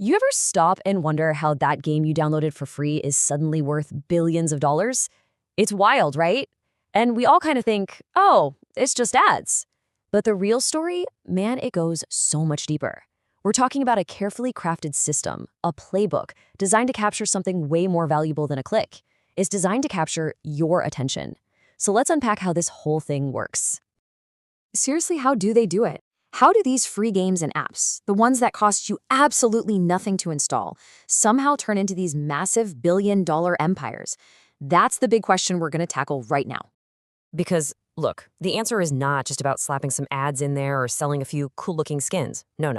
You ever stop and wonder how that game you downloaded for free is suddenly worth billions of dollars? It's wild, right? And we all kind of think, oh, it's just ads. But the real story, man, it goes so much deeper. We're talking about a carefully crafted system, a playbook, designed to capture something way more valuable than a click. It's designed to capture your attention. So let's unpack how this whole thing works. Seriously, how do they do it? How do these free games and apps, the ones that cost you absolutely nothing to install, somehow turn into these massive billion-dollar empires? That's the big question we're going to tackle right now. Because, look, the answer is not just about slapping some ads in there or selling a few cool-looking skins. No.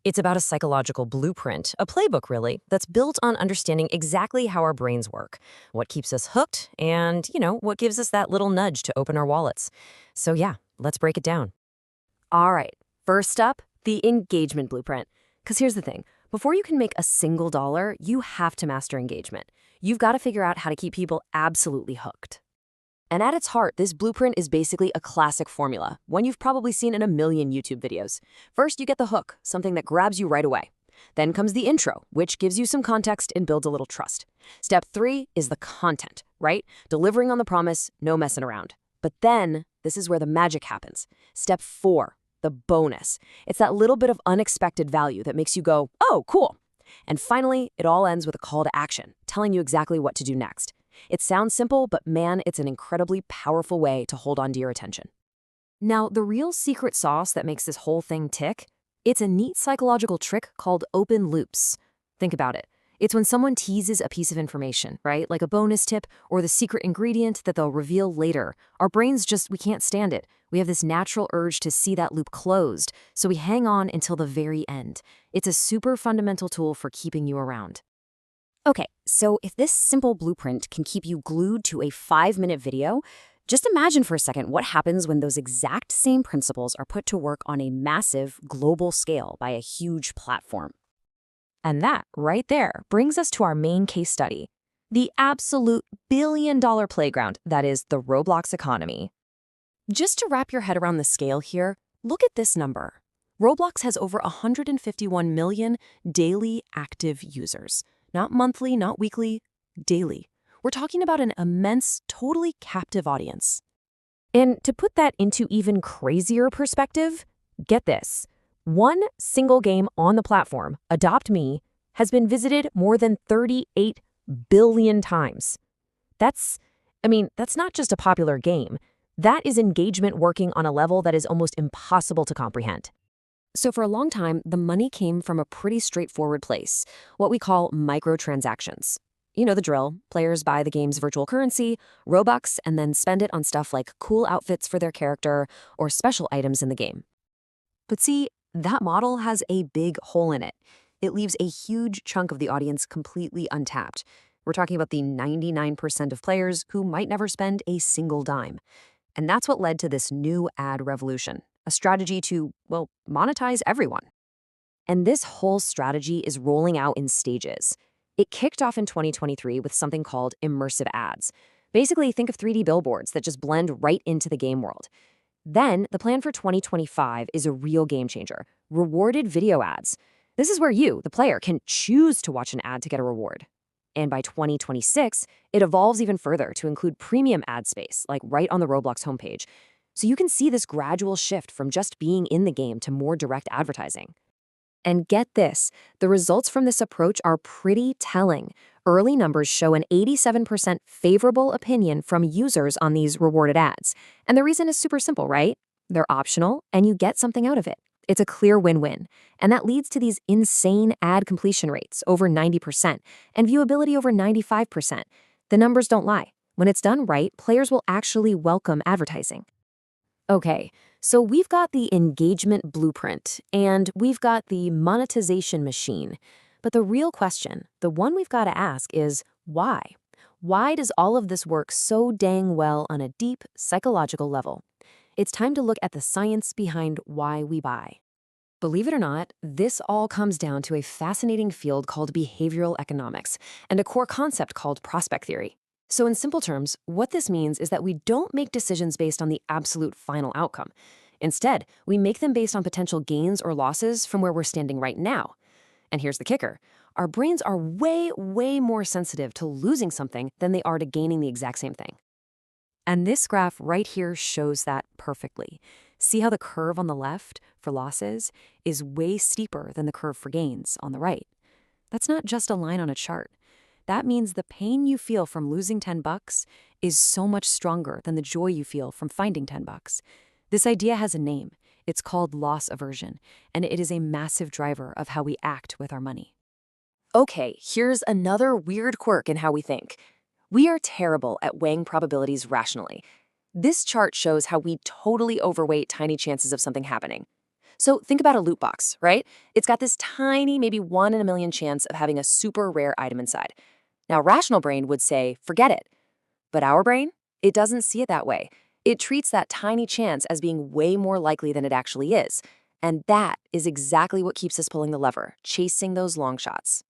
It's about a psychological blueprint, a playbook, really, that's built on understanding exactly how our brains work, what keeps us hooked, and, what gives us that little nudge to open our wallets. So yeah, let's break it down. All right, first up, the engagement blueprint. Because here's the thing. Before you can make a single dollar, you have to master engagement. You've got to figure out how to keep people absolutely hooked. And at its heart, this blueprint is basically a classic formula, one you've probably seen in a million YouTube videos. First, you get the hook, something that grabs you right away. Then comes the intro, which gives you some context and builds a little trust. Step 3 is the content, right? Delivering on the promise, no messing around. But then, this is where the magic happens. Step 4, the bonus. It's that little bit of unexpected value that makes you go, oh, cool. And finally, it all ends with a call to action, telling you exactly what to do next. It sounds simple, but man, it's an incredibly powerful way to hold on to your attention. Now, the real secret sauce that makes this whole thing tick, it's a neat psychological trick called open loops. Think about it. It's when someone teases a piece of information, right? Like a bonus tip or the secret ingredient that they'll reveal later. Our brains we can't stand it. We have this natural urge to see that loop closed, so we hang on until the very end. It's a super fundamental tool for keeping you around. Okay, so if this simple blueprint can keep you glued to a 5-minute video, just imagine for a second what happens when those exact same principles are put to work on a massive global scale by a huge platform. And that, right there, brings us to our main case study, the absolute billion-dollar playground that is the Roblox economy. Just to wrap your head around the scale here, look at this number. Roblox has over 151 million daily active users. Not monthly, not weekly, daily. We're talking about an immense, totally captive audience. And to put that into even crazier perspective, get this. One single game on the platform, Adopt Me, has been visited more than 38 billion times. That's not just a popular game. That is engagement working on a level that is almost impossible to comprehend. So for a long time, the money came from a pretty straightforward place, what we call microtransactions. You know the drill. Players buy the game's virtual currency, Robux, and then spend it on stuff like cool outfits for their character or special items in the game. But see, that model has a big hole in it. It leaves a huge chunk of the audience completely untapped. We're talking about the 99% of players who might never spend a single dime. And that's what led to this new ad revolution, a strategy to, monetize everyone. And this whole strategy is rolling out in stages. It kicked off in 2023 with something called immersive ads. Basically, think of 3D billboards that just blend right into the game world. Then, the plan for 2025 is a real game changer, rewarded video ads. This is where you, the player, can choose to watch an ad to get a reward. And by 2026, it evolves even further to include premium ad space, like right on the Roblox homepage. So you can see this gradual shift from just being in the game to more direct advertising. And get this, the results from this approach are pretty telling. Early numbers show an 87% favorable opinion from users on these rewarded ads. And the reason is super simple, right? They're optional, and you get something out of it. It's a clear win-win. And that leads to these insane ad completion rates, over 90%, and viewability over 95%. The numbers don't lie. When it's done right, players will actually welcome advertising. Okay, so we've got the engagement blueprint, and we've got the monetization machine. But the real question, the one we've got to ask is, why? Why does all of this work so dang well on a deep psychological level? It's time to look at the science behind why we buy. Believe it or not, this all comes down to a fascinating field called behavioral economics and a core concept called prospect theory. So in simple terms, what this means is that we don't make decisions based on the absolute final outcome. Instead, we make them based on potential gains or losses from where we're standing right now. And here's the kicker. Our brains are way, way more sensitive to losing something than they are to gaining the exact same thing. And this graph right here shows that perfectly. See how the curve on the left for losses is way steeper than the curve for gains on the right. That's not just a line on a chart. That means the pain you feel from losing $10 is so much stronger than the joy you feel from finding $10. This idea has a name. It's called loss aversion, and it is a massive driver of how we act with our money. Okay, here's another weird quirk in how we think. We are terrible at weighing probabilities rationally. This chart shows how we totally overweight tiny chances of something happening. So think about a loot box, right? It's got this tiny, maybe 1 in a million chance of having a super rare item inside. Now, a rational brain would say, forget it. But our brain, it doesn't see it that way. It treats that tiny chance as being way more likely than it actually is. And that is exactly what keeps us pulling the lever, chasing those long shots.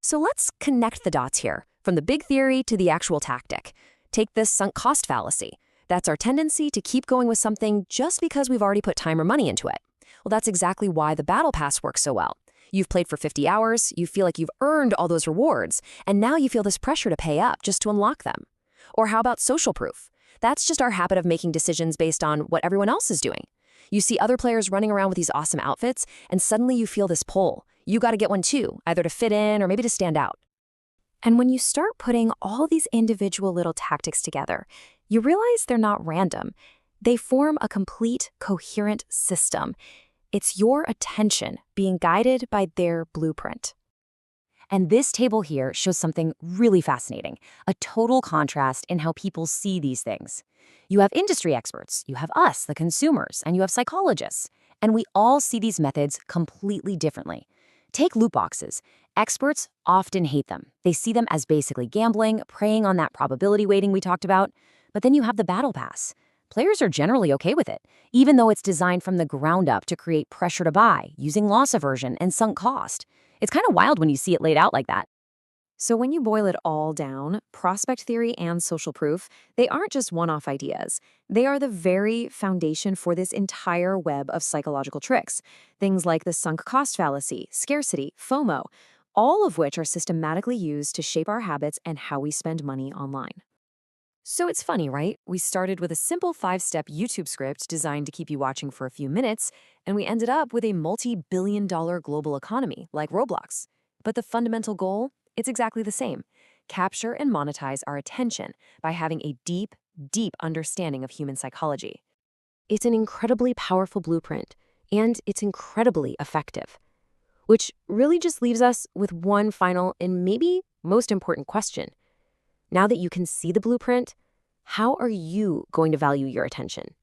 So let's connect the dots here, from the big theory to the actual tactic. Take this sunk cost fallacy. That's our tendency to keep going with something just because we've already put time or money into it. Well, that's exactly why the Battle Pass works so well. You've played for 50 hours, you feel like you've earned all those rewards, and now you feel this pressure to pay up just to unlock them. Or how about social proof? That's just our habit of making decisions based on what everyone else is doing. You see other players running around with these awesome outfits, and suddenly you feel this pull. You got to get one too, either to fit in or maybe to stand out. And when you start putting all these individual little tactics together, you realize they're not random. They form a complete, coherent system. It's your attention being guided by their blueprint. And this table here shows something really fascinating, a total contrast in how people see these things. You have industry experts, you have us, the consumers, and you have psychologists. And we all see these methods completely differently. Take loot boxes. Experts often hate them. They see them as basically gambling, preying on that probability weighting we talked about. But then you have the Battle Pass. Players are generally okay with it, even though it's designed from the ground up to create pressure to buy, using loss aversion and sunk cost. It's kind of wild when you see it laid out like that. So when you boil it all down, prospect theory and social proof, they aren't just one-off ideas. They are the very foundation for this entire web of psychological tricks. Things like the sunk cost fallacy, scarcity, FOMO, all of which are systematically used to shape our habits and how we spend money online. So it's funny, right? We started with a simple 5-step YouTube script designed to keep you watching for a few minutes, and we ended up with a multi-billion-dollar global economy like Roblox. But the fundamental goal? It's exactly the same. Capture and monetize our attention by having a deep, deep understanding of human psychology. It's an incredibly powerful blueprint, and it's incredibly effective. Which really just leaves us with one final and maybe most important question. Now that you can see the blueprint, how are you going to value your attention?